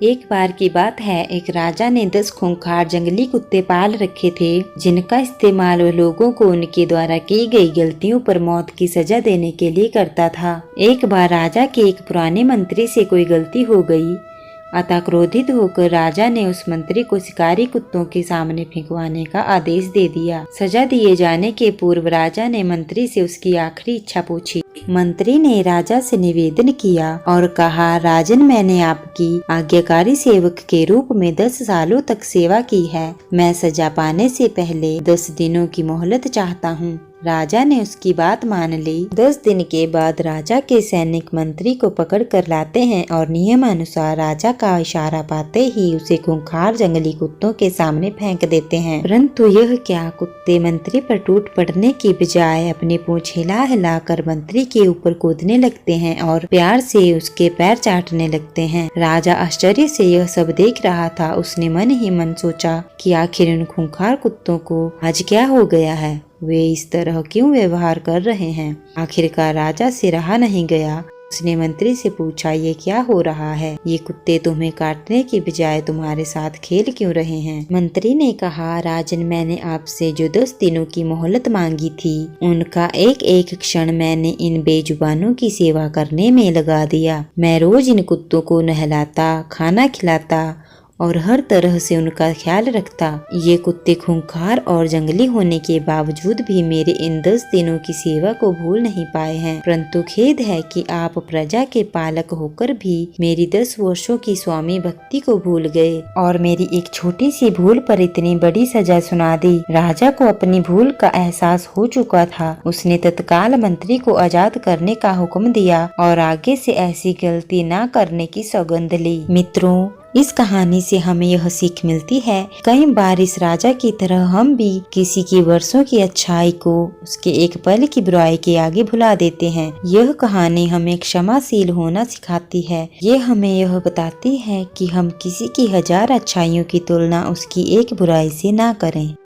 एक बार की बात है, एक राजा ने 10 खूंखार जंगली कुत्ते पाल रखे थे, जिनका इस्तेमाल वह लोगों को उनके द्वारा की गई गलतियों पर मौत की सजा देने के लिए करता था। एक बार राजा के एक पुराने मंत्री से कोई गलती हो गई, अतः क्रोधित होकर राजा ने उस मंत्री को शिकारी कुत्तों के सामने फेंकवाने का आदेश दे दिया। सजा दिए जाने के पूर्व राजा ने मंत्री से उसकी आखिरी इच्छा पूछी। मंत्री ने राजा से निवेदन किया और कहा, राजन, मैंने आपकी आज्ञाकारी सेवक के रूप में 10 सालों तक सेवा की है। मैं सजा पाने से पहले 10 दिनों की मोहलत चाहता हूँ। राजा ने उसकी बात मान ली। 10 दिन के बाद राजा के सैनिक मंत्री को पकड़ कर लाते हैं और नियमानुसार राजा का इशारा पाते ही उसे खूंखार जंगली कुत्तों के सामने फेंक देते हैं। परंतु यह क्या, कुत्ते मंत्री पर टूट पड़ने की बजाय अपनी पूंछ हिला हिला कर मंत्री के ऊपर कूदने लगते हैं और प्यार से उसके पैर चाटने लगते हैं। राजा आश्चर्य से यह सब देख रहा था। उसने मन ही मन सोचा कि आखिर इन खूंखार कुत्तों को आज क्या हो गया है, वे इस तरह क्यों व्यवहार कर रहे हैं। आखिरकार राजा से रहा नहीं गया। उसने मंत्री से पूछा, ये क्या हो रहा है? ये कुत्ते तुम्हें काटने की बजाय तुम्हारे साथ खेल क्यों रहे हैं? मंत्री ने कहा, राजन, मैंने आपसे जो 10 दिनों की मोहलत मांगी थी, उनका एक एक क्षण मैंने इन बेजुबानों की सेवा करने में लगा दिया। मैं रोज इन कुत्तों को नहलाता, खाना खिलाता और हर तरह से उनका ख्याल रखता। ये कुत्ते खूंखार और जंगली होने के बावजूद भी मेरे इन 10 दिनों की सेवा को भूल नहीं पाए हैं। परंतु खेद है कि आप प्रजा के पालक होकर भी मेरी 10 वर्षों की स्वामी भक्ति को भूल गए और मेरी एक छोटी सी भूल पर इतनी बड़ी सजा सुना दी। राजा को अपनी भूल का एहसास हो चुका था। उसने तत्काल मंत्री को आजाद करने का हुक्म दिया और आगे से ऐसी गलती न करने की सौगंध ली। मित्रों, इस कहानी से हमें यह सीख मिलती है, कई बार इस राजा की तरह हम भी किसी की वर्षों की अच्छाई को उसके एक पल की बुराई के आगे भुला देते हैं। यह कहानी हमें क्षमाशील होना सिखाती है। ये हमें यह बताती है कि हम किसी की 1000 अच्छाइयों की तुलना उसकी एक बुराई से ना करें।